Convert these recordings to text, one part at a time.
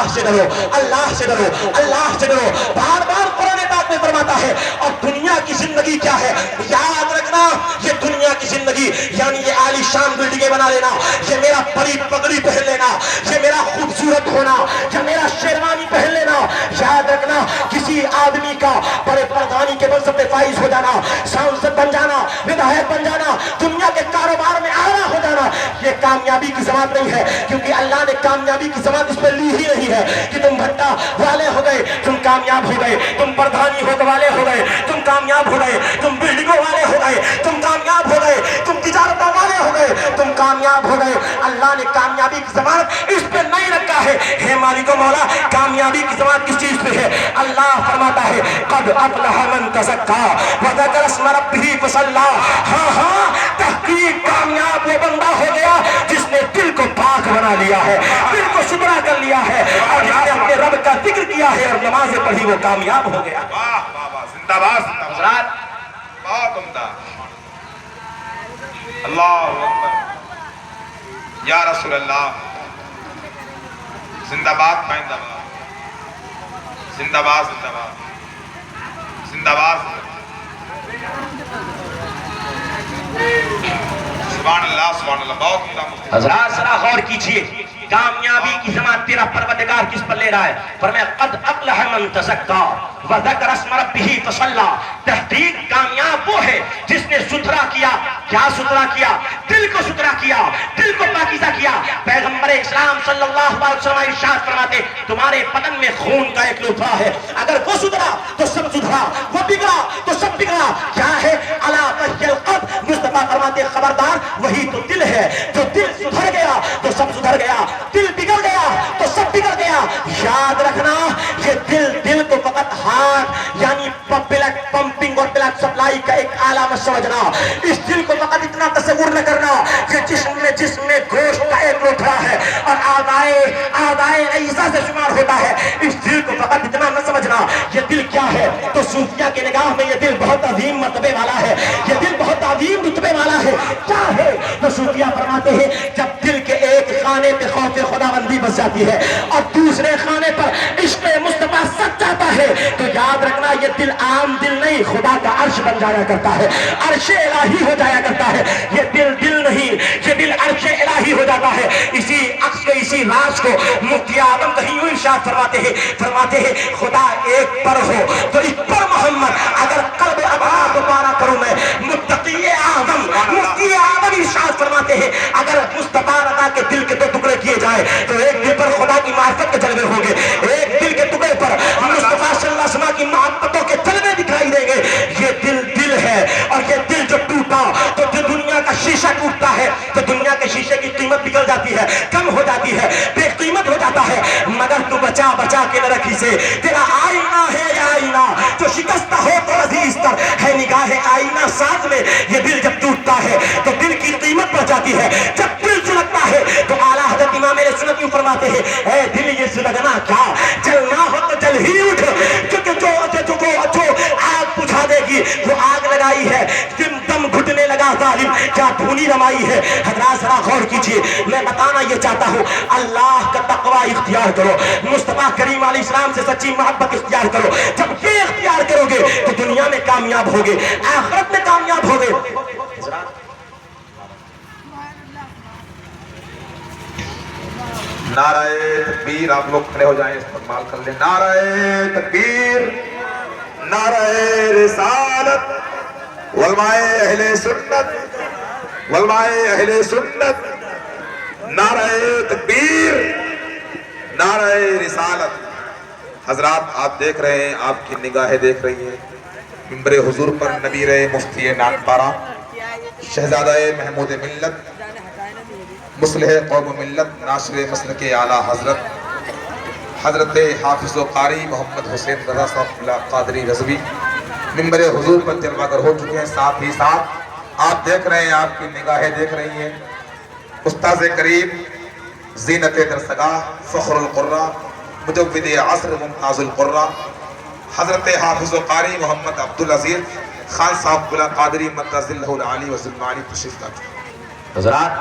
اللہ سے ڈرو، اللہ سے ڈرو، اللہ سے ڈرو، بار بار قرآن پاک میں فرماتا ہے۔ اور دنیا کی زندگی کیا ہے؟ یاد رکھنا، یہ دنیا کی زندگی یعنی یہ عالی شان بلڈنگیں بنا لینا، یہ میرا بڑی پگڑی پہن لینا، یہ میرا خوبصورت ہونا، یہ میرا شیروانی پہن لینا، یاد رکھنا کسی آدمی کا بڑے پردھانی کے منصب پہ فائز ہو جانا، سانسد بن جانا، ودھایک بن جانا، دنیا کے کاروبار میں اعلیٰ ہو جانا، یہ کامیابی کی ضمانت نہیں ہے، کیونکہ اللہ نے کامیابی کی ضمانت اس پہ لی ہی نہیں ہے کہ تم بھٹا والے ہو گئے تم کامیاب ہو گئے، تم پردھانی والے ہو گئے تم کامیاب ہو گئے، تم بلڈنگوں والے ہو گئے تم کامیاب ہو گئے، تم تجارتوں والے ہو گئے تم کامیاب ہو گئے۔ اللہ نے کامیابی کی ضمانت اس پہ نہیں رکھا ہے۔ ہے مالک و مولا، کامیابی کی ضمانت کس چیز پہ ہے؟ اللہ فرماتا ہے قد افلح من تزکا وذکر اسم ربہ فصلی۔ ہاں ہاں، تحقیق کامیاب وہ بندہ ہو گیا جس نے دل کو پاک بنا لیا ہے، دل کو ستھرا کر لیا ہے، اور جس نے اپنے رب کا ذکر کیا ہے اور نمازیں پڑھی وہ کامیاب ہو گیا۔ واہ واہ واہ، زندہ باد حضرات، بہت عمدہ۔ اللہ اکبر یا رسول اللہ، زندہ باد پائندہ باد، زندہ باد زندہ باد زندہ باد۔ سبحان اللہ سبحان اللہ، بہت عمدہ۔ حضرات ذرا غور کیجئے، کامیابی کی ضمانت تیرا پروردگار کس پر لے رہا ہے؟ فرمایا قد افلح من تزکا وذکر اسم ربہ فصلی۔ تحقیق کامیاب وہ ہے جس نے ستھرا کیا۔ کیا ستھرا کیا؟ دل کو ستھرا کیا، دل کو پاکیزہ کیا۔ پیغمبر اسلام صلی اللہ علیہ وسلم ارشاد فرماتے تمہارے بدن میں خون کا ایک لوتھڑا ہے، اگر وہ ستھرا تو سب ستھرا، وہ بگڑا تو سب بگڑا۔ کیا ہے؟ الا وہی القلب، مصطفیٰ فرماتے خبردار وہی تو دل ہے، جو دل سدھر گیا تو سب سدھر گیا، دل بگڑ گیا تو سب بگڑ گیا۔ یاد رکھنا یہ دل کو فقط ہارٹ یعنی بلڈ پمپنگ اور بلڈ سپلائی کا ایک آلہ مت سمجھنا، اس دل کو فقط اتنا تصور نہ کرنا کہ جسم میں گوشت کا ایک لوتھڑا ہے اور اعضائے اعضاء سے شمار ہوتا ہے، اس دل کو فقط اتنا نہ سمجھنا۔ یہ دل کیا ہے؟ تو صوفیہ کی نگاہ میں یہ دل بہت عظیم مرتبے والا ہے، یہ دل بہت عظیم رتبے والا ہے۔ کیا ہے؟ تو صوفیہ فرماتے ہیں جب دل کے ایک خانے پہ خوف خداوندی بس جاتی ہے اور دوسرے خانے پر عشق مصطفیٰ سچ جاتا ہے تو یاد رکھنا یہ دل عام دل نہیں، خدا کا عرش بن جایا کرتا ہے، عرش الہی ہو جایا کرتا ہے۔ یہ دل نہیں، یہ دل عرش الہی ہو جاتا ہے۔ اسی عکس کے اسی راز کو مفتی اعظم کہیں یوں ارشاد فرماتے ہیں خدا ایک پر ہو تو ایک پر محمد، اگر قلب ابرار دوبارہ کروں میں متقی اعظم مفتی اعظم ارشاد فرماتے ہیں اگر مصطفیٰ رضا کے دل کے دو ٹکڑے کیے جائیں تو ایک دل پر خدا کی معرفت کے جلوے ہوں گے، ایک دل کے ٹکڑے پر مصطفیٰ صلی اللہ علیہ وسلم کی محبتوں کے جلوے دکھائی دیں گے۔ یہ دل ہے، اور یہ دل جو ٹوٹا تو جو دنیا کا شیشہ ٹوٹتا ہے تو دنیا کے شیشے کی قیمت بگڑ جاتی ہے، کم ہو جاتی ہے، بے قیمت ہو جاتا ہے، مگر تو بچا کے نہ رکھی سے تیرا آئینہ ہے یہ آئینہ جو شکستہ ہو تو عزیز تر ہے نگاہ آئینہ ساتھ میں۔ یہ دل جب ٹوٹتا ہے تو دل کی قیمت بڑھ جاتی ہے، جب دل سلگتا ہے تو اعلیٰ حضرت امام اہل سنت یوں فرماتے ہیں اے دل یہ سلگنا کیا، جلنا ہو تو جل ہی اٹھ، کیونکہ جو آگ بجھا دے گی وہ آگ لگائی ہے، دم گھٹنے لگا ظالم کیا دھونی رمائی ہے۔ حضرات ذرا غور کیجئے، میں بتانا یہ چاہتا ہوں اللہ کا تقوی اختیار کرو، مصطفیٰ کریم علیہ السلام سے سچی محبت اختیار کرو۔ جب یہ اختیار کرو گے تو دنیا میں کامیاب ہوگے، آخرت میں کامیاب ہوگے۔ نعرہ تکبیر، آپ لوگ کھڑے ہو جائیں، استقبال کر لیں۔ نعرہ تکبیر، نعرہ رسالت، علماء اہل سنت، علماء اہل سنت، نعرہ تکبیر، نعرہ رسالت۔ حضرات آپ دیکھ رہے ہیں، آپ کی نگاہیں دیکھ رہی ہیں، منبر حضور پر نبیر مفتی ناگپارہ شہزادہ محمود ملت، مصلح قوم ملت، ناشر مسلک اعلیٰ حضرت حافظ و قاری محمد حسین رضا صاحب اللہ قادری رضوی منبر حضور پر جلوہ گر ہو چکے ہیں۔ ساتھ ہی ساتھ آپ دیکھ رہے ہیں، آپ کی نگاہیں دیکھ رہی ہیں، استاذ کریم، زینت درسگاہ، فخر القرہ، مجود عصر، ممتاز القرہ، حضرت حافظ و قاری محمد عبدالعزیز خان صاحب اللہ قادری مدد اللہ العالی و ظلمانی تشریف لا چکے ہیں۔ حضرات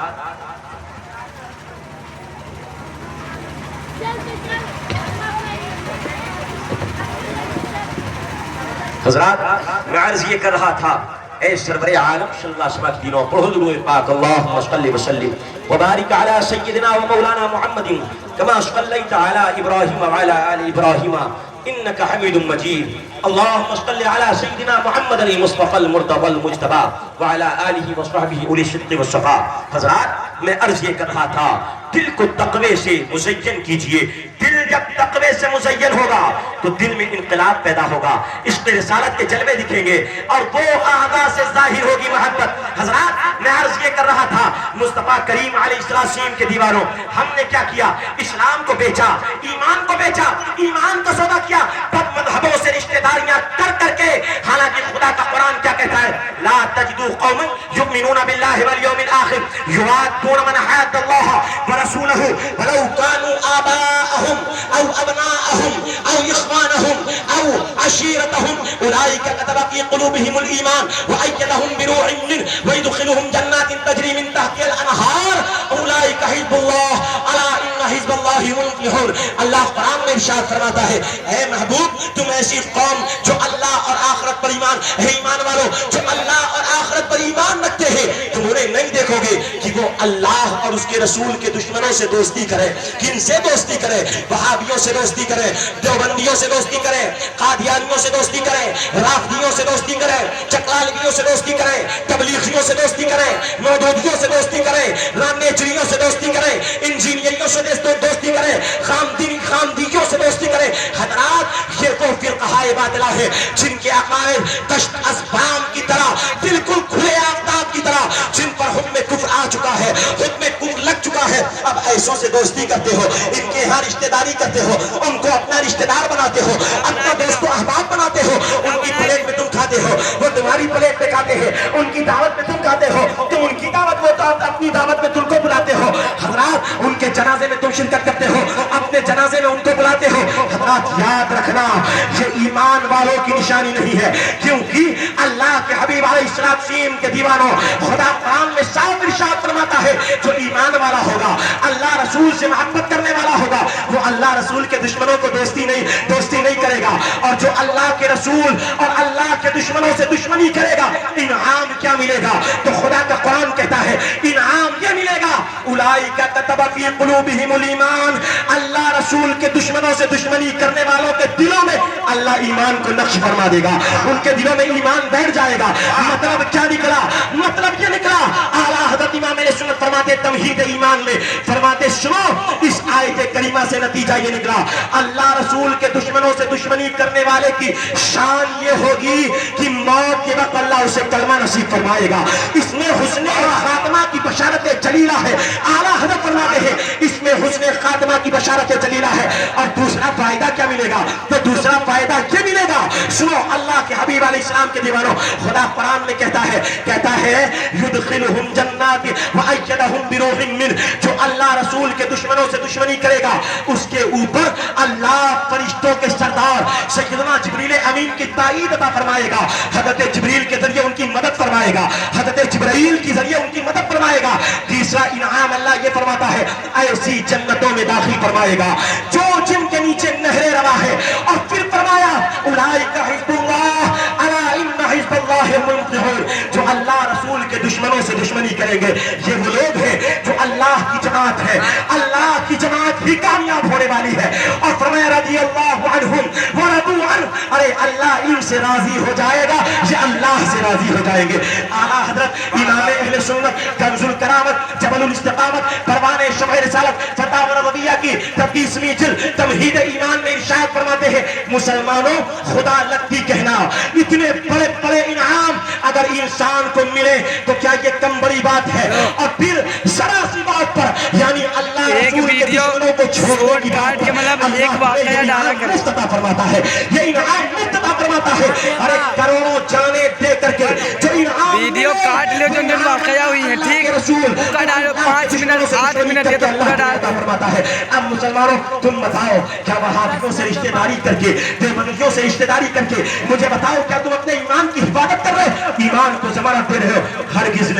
حضرات میں عرض یہ کر رہا تھا، اے سرور عالم صلی اللہ علیہ وسلم کی دینوں پڑھو درود پاک اللہم صلی وسلم وبارک علی سیدنا و مولانا محمد کما صلیت علی ابراہیم وعلی آل ابراہیم انک حمید مجید اللہم صلی علی سیدنا محمد المصطفى المرتضى المجتبى وعلی آلہ وصحبہ اولی الصدق والصفا۔ حضرات میں عرض یہ کر رہا تھا، دل کو تقوی سے مزین کیجئے۔ دل جب تقوی سے مزین ہوگا تو دل میں انقلاب پیدا ہوگا، عشق رسالت کے جلوے دکھیں گے اور وہ اعضاء سے ظاہر ہوگی محبت۔ حضرات میں عرض یہ کر رہا تھا، مصطفیٰ کریم علیہ السلام کے دیوانوں، ہم نے کیا کیا؟ اسلام کو بیچا، ایمان کو بیچا، ایمان کا سودا کیا، بد مذہبوں سے رشتہ داریاں کر کر کے۔ حالانکہ خدا کا قرآن کیا کہتا ہے؟ لا تجدوا قوما یؤمنون باللہ والیوم الآخر یوادون من حاد اللہ ورسولہ ولو كانوا آباءهم او ابناءهم او اخوانهم او عشيرتهم اولئك كتب في قلوبهم الايمان وايدهم بروح منه ويدخلهم جنات تجري من تحتها الانهار اولئك حزب الله الا ان حزب الله هم المفلحون۔ اللہ قرآن میں ارشاد فرماتا ہے، اے محبوب تم ایسی قوم جو اللہ اور آخرت پر ایمان ہے، ایمان والو جو اللہ اور آخرت پر ایمان رکھتے ہیں، تم انہیں نہیں دیکھو گے کہ وہ اللہ اور اس کے رسول کے دشمنوں سے دوستی کرے۔ کن سے دوستی کرے؟ وہابیوں سے دوستی کرے، دیوبندیوں سے دوستی کرے، قادیانیوں سے دوستی کرے، رافضیوں سے دوستی کرے، چکلالویوں سے دوستی کرے، تبلیغیوں سے دوستی کرے، مودودیوں سے دوستی کرے، رامنیچریوں سے دوستی کرے، انجینئروں سے دوستی کرے، خامدیوں سے دوستی کرے۔ حضرات یہ وہ فرقہ باطلہ ہے جن کے عقائد دشت اسبام کی طرح بالکل کھلے آفتاب کی طرح، جن پر حکم کفر آ چکا ہے، حکم کفر لگ چکا ہے، اب ایسوں سے دوستی کرتے ہو، ان کے ہاں رشتہ داری کرتے ہو، ان کو اپنا رشتہ دار بناتے ہو، اپنا دوست و احباب بناتے ہو، ان کی پلیٹ میں تم کھاتے ہو، وہ تمہاری پلیٹ میں کھاتے ہیں، ان کی دعوت میں تم کھاتے ہو، تم ان کی دعوت وہ اپنی دعوت میں تم کو بلاتے ہو۔ حضرات ان کے جنازے میں تم شرکت کرتے ہو، اپنے جنازے میں ان کو بلاتے ہو۔ حضرات یاد رکھنا یہ ایمان والوں کی نشانی نہیں ہے، کیونکہ اللہ کے حبیب علیہ السلام کے دیوانوں، خدا قرآن میں صاف ارشاد فرماتا ہے، جو ایمان والا ہوگا، اللہ رسول سے محبت کرنے والا ہوگا، وہ اللہ رسول کے دشمنوں کو دوستی نہیں کرے گا، اور جو اللہ کے رسول اور اللہ کے دشمنوں سے دشمنی کرے گا، انعام کیا ملے گا؟ تو خدا کا قرآن کہتا ہے انعام یہ ملے گا، اولئک کتب فی قلوبہم الایمان، اللہ رسول کے دشمنوں سے دشمنی کرنے والوں کے دلوں میں اللہ ایمان کو نقش فرما دے گا، ان کے دلوں میں ایمان بیٹھ جائے گا۔ مطلب کیا نکلا؟ مطلب یہ نکلا، اعلیٰ حضرت امام اہل سنت فرماتے تمہید ایمان میں، فرماتے سنو اس آیت کریمہ سے نتیجہ یہ نکلا، اللہ رسول کے دشمنوں سے دشمنی کرنے والے کی شان یہ ہوگی کہ موت کے وقت اللہ اسے کلمہ نصیب فرمائے گا، اس میں حسن خاتمہ کی بشارت جلیلہ ہے۔ اعلیٰ حضرت فرماتے ہیں اس میں حسن خاتمہ کی بشارت جلیلہ ہے۔ اور دوسرا فائدہ کیا ملے گا؟ تو دوسرا فائدہ یہ ملے گا، سنو اللہ کے حبیب علیہ السلام کے دیوانوں، خدا قرآن میں کہتا ہے یدخلہم جنات وایدہم بروح منہ، جو اللہ رسول کے دشمنوں سے دشمنی کرے گا اس کے اوپر اللہ فرشتوں کے سردار سیدنا جبریل امین کی تائید عطا فرمائے گا، حضرت جبریل کے ذریعے ان کی مدد فرمائے گا، حضرت جبرائیل کے ذریعے ان کی مدد فرمائے گا۔ تیسرا انعام اللہ یہ فرماتا ہے ایسی جنتوں میں داخل فرمائے گا جو جن کے نیچے نہریں روا ہے، اور پھر فرمایا اولئک حزب اللہ الا ان حزب اللہ هم المفلحون، جو اللہ رسول کے دشمنوں سے دشمنی کریں گے یہ وہ لوگ ہیں جو اللہ کی جماعت ہے، اللہ کی جماعت ہی کامیاب ہونے والی ہے۔ اور فرمایا رضی اللہ عنہم ورضوا عنہ، ارے اللہ ان سے راضی ہو جائے گا، یہ اللہ سے راضی ہو جائیں گے۔ اعلیٰ حضرت امام اہل سنت کنز الکرامت جبل الاستقامت پروان شمع رسالت فتاوی نبویہ کی 23ویں جلد تمہید ایمان میں ارشاد فرماتے ہیں، مسلمانوں خدا لگتی کہنا اتنے بڑے بڑے انعام اگر انسان کو ملے تو کیا یہ کم بڑی بات ہے؟ اور پھر ذرا سی بات پر یعنی اللہ رسول کے دشمنوں کو چھوڑنے کی بات پر اللہ مفت عطا فرماتا ہے، یہ انعام مفت عطا فرماتا ہے۔ ارے کروڑوں جانیں دے کر کے جو انعام کاٹ لو جو جن واقعہ ہوئی ہیں ٹھیک اس کا ڈالو 5 منٹ 8 منٹ یہ تو پورا ڈال دو فرماتا ہے اب مسلمانوں تم بتاؤ کیا وہابیوں سے رشتہ داری کر کے دیوبندیوں سے رشتہ داری کر کے مجھے بتاؤ کیا تم اپنے ایمان کی حفاظت کر رہے ہو ایمان کو ضمانت دے رہے ہو ہرگز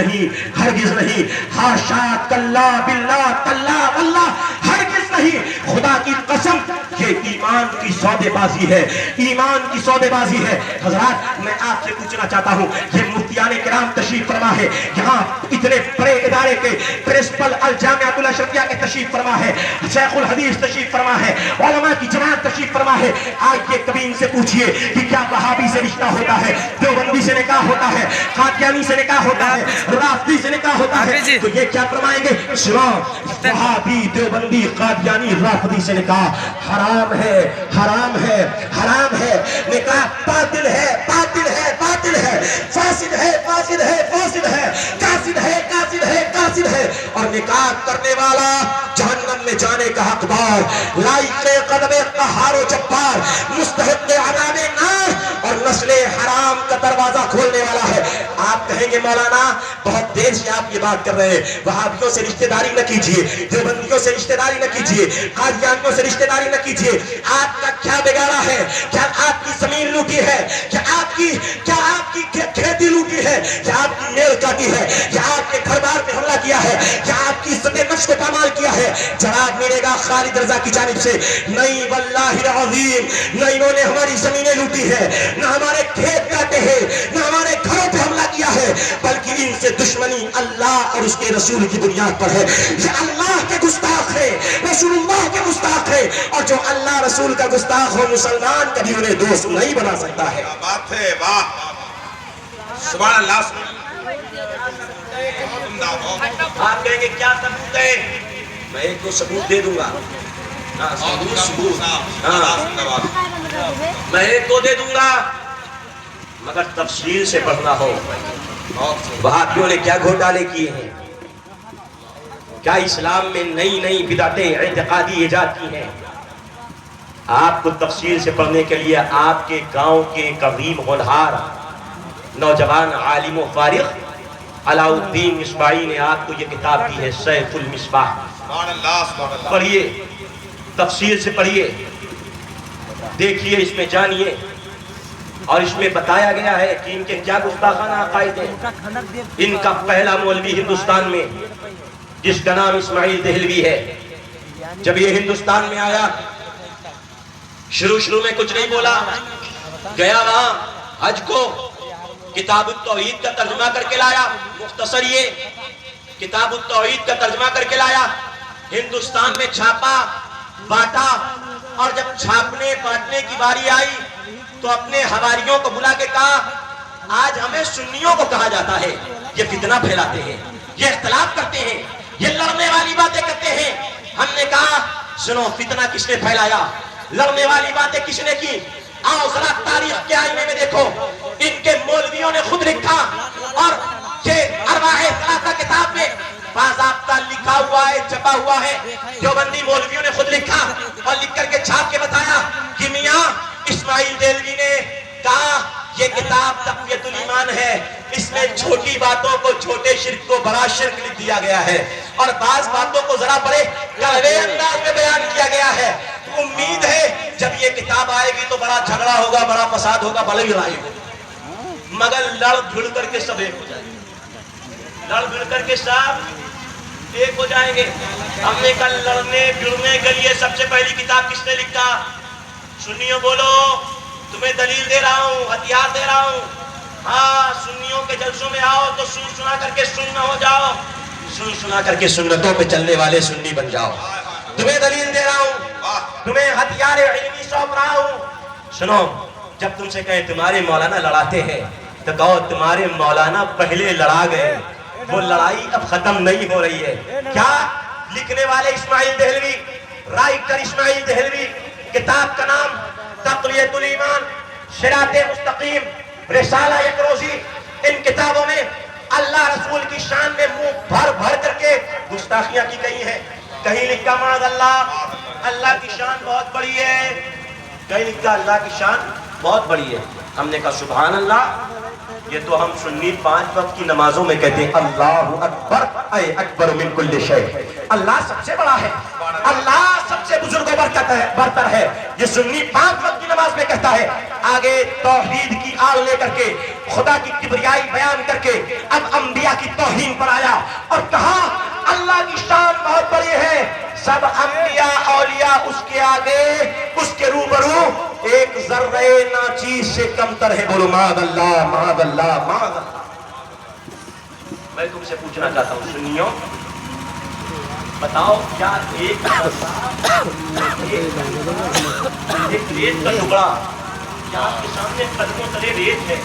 نہیں حاشا کلا باللہ تلا واللہ ہرگز نہیں خدا کی قسم یہ ایمان کی سودے بازی ہے ایمان کی سودے بازی ہے حضرات میں آپ سے پوچھنا چاہتا ہوں یہ مفتیان کرام تشریف فرما ہے یہاں اتنے بڑے ادارے کے پرنسپل الجامعۃ الاشرفیہ کے تشریف فرما ہے شیخ الحدیث تشریف فرما ہے علماء کی جماعت تشریف فرما ہے آج یہ کبھی ان سے پوچھئے کہ کیا وہابی سے رشتہ ہوتا ہے دیوبندی سے نکاح ہوتا ہے قادیانی سے نکاح ہوتا ہے رافضی سے نکاح ہوتا ہے تو یہ کیا فرمائیں گے سنو وہابی دیوبندی قادیانی رافضی سے نکاح حرام ہے حرام ہے حرام ہے نکاح باطل ہے باطل ہے باطل ہے فاسد ہے فاسد ہے فاسد ہے کافر ہے کافر ہے کافر ہے اور نکاح کرنے والا جہنم میں جانے کا حقدار لائق قدم قہار و جبار مستحق عذاب نار اور نسل حرام کا دروازہ کھولنے والا ہے آپ کہیں گے مولانا بہت دیر سے آپ یہ بات کر رہے ہیں وہابیوں سے رشتہ داری نہ کیجیے دیوبندیوں سے رشتہ داری نہ کیجیے قادیانیوں سے رشتہ داری نہ کیجیے آپ کا کیا بگاڑا ہے کیا آپ کی زمین لوٹی ہے کیا آپ کی کھیتی لوٹی ہے کیا آپ کی میل کاٹی ہے کیا آپ کے گھر بار پہ حملہ کیا ہے کیا آپ کی عزت نفس کو پامال کیا ہے جواب ملے گا خالد رضا کی جانب سے نہیں واللہ العظیم نہ انہوں نے ہماری زمینیں لوٹی ہے نہ ہمارے کھیت کاٹے ہیں نہ ہمارے گھروں پہ حملہ کیا ہے بلکہ ان سے دشمنی اللہ اور اس کے رسول کی بنیاد پر ہے یہ اللہ کے گستاخ ہے رسول اللہ کے گستاخ ہے اور جو اللہ رسول کا گستاخ ہو مسلمان کبھی انہیں دوست نہیں بنا سکتا ہے بات ہے واہ سبحان اللہ آپ کہیں گے کیا ثبوت ہے میں ایک کو ثبوت دے دوں گا میں ایک کو دے دوں گا مگر تفصیل سے پڑھنا ہو وہابیوں نے کیا گھوٹالے کیے ہیں کیا اسلام میں نئی نئی بدعتیں اعتقادی ایجاد کی ہیں آپ کو تفصیل سے پڑھنے کے لیے آپ کے گاؤں کے قدیم ہونہار نوجوان عالم و فارغ علاء الدین مصباحی نے آپ کو یہ کتاب دی ہے سیف المصباح پڑھیے تفصیل سے پڑھیے دیکھیے اس میں جانیے اور اس میں بتایا گیا ہے کہ ان کے کیا گستاخانہ عقائد ہیں ان کا پہلا مولوی ہندوستان میں جس کا نام اسماعیل دہلوی ہے جب یہ ہندوستان میں آیا شروع میں کچھ نہیں بولا گیا وہاں حج کو کتاب التوحید کا ترجمہ کر کے لایا مختصر یہ کتاب التوحید کا ترجمہ کر کے لایا ہندوستان میں چھاپا بانٹا اور جب چھاپنے بانٹنے کی باری آئی تو اپنے حواریوں کو بلا کے کہا آج ہمیں سنیوں کو کہا جاتا ہے یہ فتنہ پھیلاتے ہیں یہ اختلاف کرتے ہیں یہ لڑنے والی باتیں کرتے ہیں ہم نے کہا سنو فتنہ کس نے پھیلایا لڑنے والی باتیں کس نے کی آؤ ذرا تاریخ کے آئینے میں دیکھو ان کے مولویوں نے خود لکھا اور یہ ارواح ثلاثہ کتاب میں باضابطہ لکھا ہوا ہے چھپا ہوا ہے دیوبندی مولویوں نے خود لکھا اور لکھ کر کے چھاپ کے بتایا کہ میاں اسماعیل دہلوی نے کہا یہ کتاب تقویت الایمان ہے اس میں چھوٹی باتوں کو چھوٹے شرک کو بڑا شرک لکھ دیا گیا ہے اور بعض باتوں کو ذرا بڑے کڑوے انداز میں بیان کیا گیا ہے امید ہے جب یہ کتاب آئے گی تو بڑا جھگڑا ہوگا بڑا فساد ہوگا بڑی لڑائی ہوگی مگر لڑ بھڑ کر کے سب ایک ہو جائیں گے لڑ بھڑ کر کے سب ایک ہو جائیں گے ہم نے کل لڑنے بھڑنے کے لیے سب سے پہلی کتاب کس نے لکھا سنیوں بولو تمہیں دلیل دے رہا ہوں ہتھیار دے رہا ہوں ہاں سنیوں کے جلسوں میں آؤ تو سن سنا کر کے سن نہ ہو جاؤ سن سنا کر کے سنتوں پہ چلنے والے سنی بن جاؤ تمہیں دلیل دے رہا ہوں تمہیں ہتھیار علمی سونپ رہا ہوں سنو جب تم سے کہیں تمہارے مولانا لڑاتے ہیں تو کہو تمہارے مولانا پہلے لڑا گئے وہ لڑائی اب ختم نہیں ہو رہی ہے کیا لکھنے والے اسماعیل دہلوی رائٹر اسماعیل دہلوی کتاب کا نام تقویت الایمان صراط مستقیم رسالہ یک روزی ان کتابوں میں اللہ رسول کی شان میں منہ بھر بھر کر کے گستاخیاں کی گئی ہیں کہیں لکھا معاذ اللہ اللہ کی شان بہت بڑی ہے کہیں لکھا اللہ کی شان بہت بڑی ہے. ہم نے کہا سبحان اللہ، یہ تو ہم سنی 5 وقت کی نمازوں میں کہتے ہیں اللہ اکبر اے اکبر من کل شیء. اللہ سب سے بڑا ہے، اللہ سب سے بزرگ و برتر ہے. یہ سنی 5 وقت کی نماز میں کہتا ہے. آگے توحید کی آڑ لے کر کے، خدا کی کبریائی بیان کر کے اب انبیاء کی توہین پر آیا اور کہا اللہ کی شان بہت بڑی ہے، سب انبیاء اولیاء اس کے آگے، اس کے روبرو ایک ذرہ ناچیز سے کم تر ہے. بولو معاذ اللہ معاذ اللہ معاذ اللہ. میں تم سے پوچھنا چاہتا ہوں سنیوں، بتاؤ کیا ایک ریت کا ٹکڑا، کیا آپ کے سامنے قدموں تلے ریت ہے،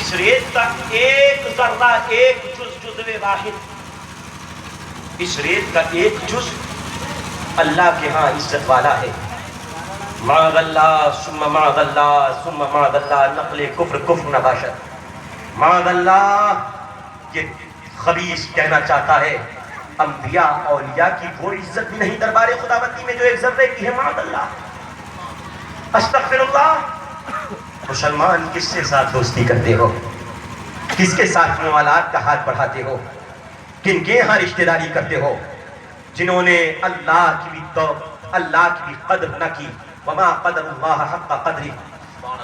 اس ریت کا ایک ذرہ، ایک جزو واحد، اس ریت کا ایک جز اللہ کے ہاں عزت والا ہے. معاذ اللہ ثم معاذ اللہ ثم معاذ اللہ، نقل کفر کفر نباشت. معاذ اللہ، یہ خبیث کہنا چاہتا ہے انبیاء اولیاء کی وہ عزت بھی نہیں دربار خداوندی میں جو ایک ذرے کی ہے. معاذ اللہ، استغفر اللہ. مسلمان کس کے ساتھ دوستی کرتے ہو؟ کس کے ساتھ موالات کا ہاتھ بڑھاتے ہو؟ کن کے یہاں رشتہ داری کرتے ہو؟ جنہوں نے اللہ کی بھی قدر نہ کی. وما قدر اللہ حق قدری،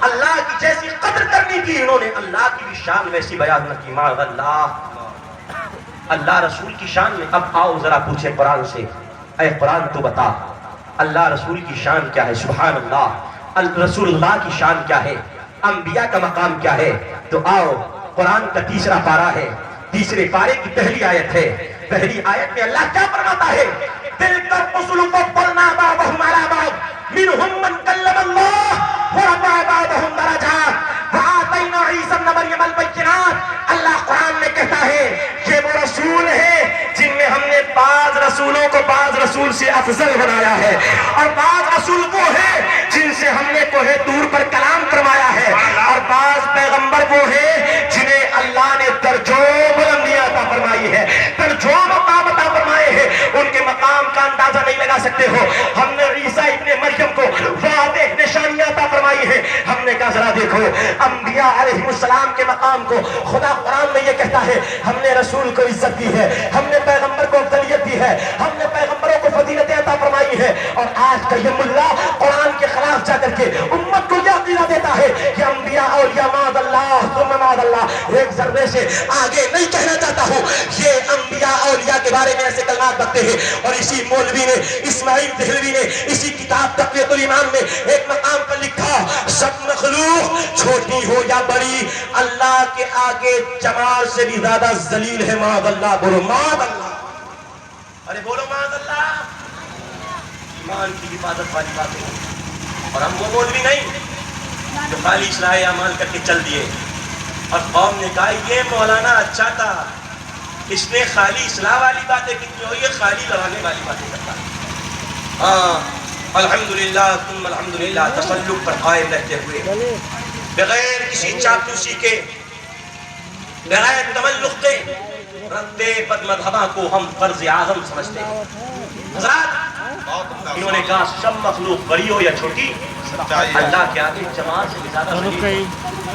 اللہ کی جیسی قدر کرنی کی انہوں نے اللہ کی بھی شان ویسی بیان نہ کی. معاذ اللہ. اللہ رسول کی شان میں اب آؤ ذرا پوچھیں قرآن سے، اے قرآن تو بتا اللہ رسول کی شان کیا ہے؟ سبحان اللہ. رسول اللہ کی شان کیا ہے؟ انبیاء کا مقام کیا ہے؟ تو آؤ، قرآن کا 3 پارہ ہے، 3 پارے کی پہلی آیت ہے. پہلی آیت میں اللہ کیا فرماتا ہے؟ تِلْكَ الرُّسُلُ فَضَّلْنَا بَعْضَهُمْ عَلَىٰ بَعْضٍ مِّنْهُم مَّن كَلَّمَ اللَّهُ وَرَفَعَ بَعْضَهُمْ دَرَجَاتٍ وَآتَيْنَا عِيسَى ابْنَ مَرْيَمَ الْبَيِّنَاتِ. اللہ قرآن میں کہتا ہے یہ وہ رسول ہے جن میں ہم نے بعض رسولوں کو بعض رسول سے افضل بنایا ہے، اور بعض رسول وہ ہیں جن سے ہم نے کوہ طور پر کلام فرمایا ہے، اور بعض پیغمبر وہ ہیں جنہیں اللہ نے درجوں بلندیاں عطا فرمائی ہے، درجوں مقام عطا فرمائے ہیں. ان کے مقام کا اندازہ نہیں لگا سکتے ہو. ہم نے عیسیٰ ابن مریم کو واضح نشانیاں عطا فرمائی ہیں. ہم نے کہا ذرا دیکھو انبیاء علیہ السلام کے مقام کو خدا قرآن میں یہ کہتا ہے ہم نے رسول کو عزت دی ہے، ہم نے پیغمبر کو افضلیت دی ہے، ہم نے پیغمبروں کو فضیلتیں عطا فرمائی ہے. اور آج کا یہ ملا قرآن کے خلاف جا کر کے امت کو یہ عقیدہ دیتا ہے کہ انبیاء اولیاء معاذ اللہ ثم معاذ اللہ. ایک ذرے سے آگے نہیں کہنا چاہتا ہوں، یہ انبیاء اولیاء کے بارے میں ایسے کلمات بکتے ہیں. اور اسی مولوی نے اسماعیل دہلوی نے اسی کتاب تقویۃ الایمان میں ایک مقام پر لکھا سب مخلوق چھوٹی ہو یا بڑی اللہ کے آگے جمال سے بھی زیادہ ذلیل ہے. معاذ اللہ. بولو معاذ اللہ. ارے بولو معاذ اللہ. ایمان کی حفاظت والی باتیں ہیں. اور ہم وہ مولوی نہیں جو خالی اصلاح اعمال کر کے چل دیے اور قوم نے کہا یہ مولانا اچھا تھا، اس نے خالی اصلاح والی باتیں کی ہو، یہ خالی لڑانے والی باتیں کرتا ہے. ہاں الحمدللہ ثم الحمدللہ، تسلق پر قائم رہتے ہوئے بغیر کسی چاپلوسی کے، بغیر تملق کے رد بد مذہبہ کو ہم فرض اعظم سمجھتے ہیں. حضرات انہوں نے کہا سب مخلوق بڑی ہو یا چھوٹی اللہ کے آگے جماعت سے بھی زیادہ ذلیل.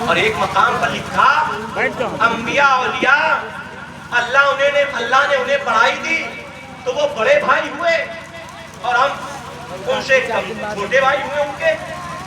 اور ایک مقام پر لکھا انبیاء اولیاء اللہ نے انہیں بڑھائی دی تو وہ بڑے بھائی ہوئے اور ہم ان سے چھوٹے بھائی ہوئے ان کے.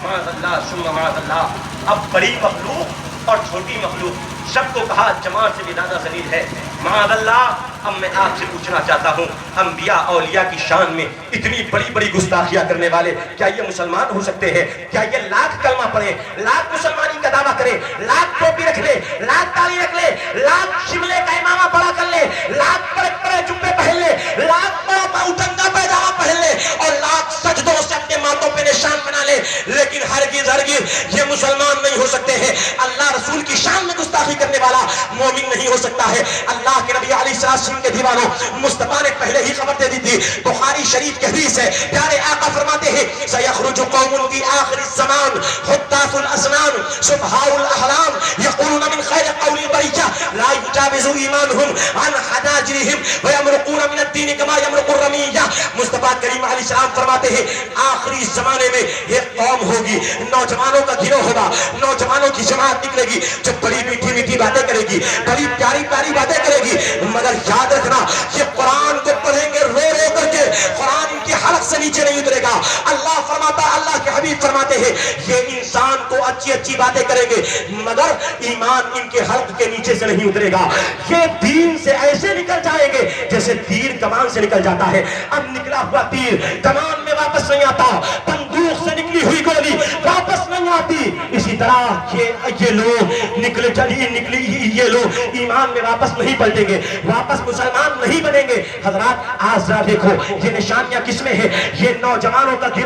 معاذ اللہ ثم معاذ اللہ. اب بڑی مخلوق اور چھوٹی مخلوق سب کو کہا جماعت سے بھی زیادہ ذلیل ہے. معاذ اللہ. اب میں آپ سے پوچھنا چاہتا ہوں انبیاء اولیاء کی شان میں اتنی بڑی بڑی گستاخیاں کرنے والے کیا یہ مسلمان ہو سکتے ہیں؟ کیا یہ لاکھ کلمہ پڑھے، لاکھ مسلمانی کا دعویٰ کرے، لاکھ ٹوپی رکھ لے، لاکھ تالی رکھ لے، لاکھ شملے کا امامہ بڑا کر لے، لاکھ بڑے بڑے جبے پہن لے، لاکھ بڑا اٹنگا پیجامہ پہن لے اور لاکھ سجدوں سے اپنے ماتھوں پہ نشان بنا لے، لیکن ہرگز ہرگز یہ مسلمان نہیں ہو سکتے ہیں. اللہ رسول کی شان میں گستاخی کرنے والا مومن نہیں ہو سکتا ہے. اللہ کے نبی علیہ السلام کے دیوانوں مصطفیٰ نے پہلے ہی خبر دے دی تھی. بخاری شریف کی حدیث ہے، پیارے آقا فرماتے ہیں سیخرج قوم فی آخر الزمان حداث الاسنان سفہاء الاحلام یقولون من خیر قول البریہ لا یجاوز ایمانہم عن حناجرہم ویمرقون من الدین کما یمرق الرمیہ. مصطفیٰ کریم علیہ السلام فرماتے ہیں آخری زمانے میں ایک قوم ہوگی، نوجوانوں کا گروہ ہوگا، نوجوانوں کی جماعت نکلے گی جو بڑی میٹھی میٹھی باتیں کرے گی، بڑی پیاری پیاری باتیں کرے گی، مگر یاد رکھنا یہ قرآن کو پڑھیں گے رو رو کر کے، قرآن ان کے حلق سے نیچے نہیں اترے گا. اللہ فرماتا، اللہ کے حبیب فرماتے ہیں یہ انسان کو اچھی اچھی باتیں کریں گے مگر ایمان ان کے حلق کے نیچے سے نہیں اترے گا. یہ دین سے ایسے نکل جائیں گے جیسے تیر کمان سے نکل جاتا ہے. اب نکلا ہوا تیر کمان میں واپس نہیں آتا، بندوق سے نکلی ہوئی گولی واپس نہیں آتی. اسی طرح یہ لوگ نکلی یہ لوگ ایمان میں واپس نہیں پلٹیں گے، واپس مسلمان نہیں بنیں گے. حضرات آج ذرا دیکھو یہ نشانیاں کس میں ہے؟ یہ نوجوانوں کا گروہ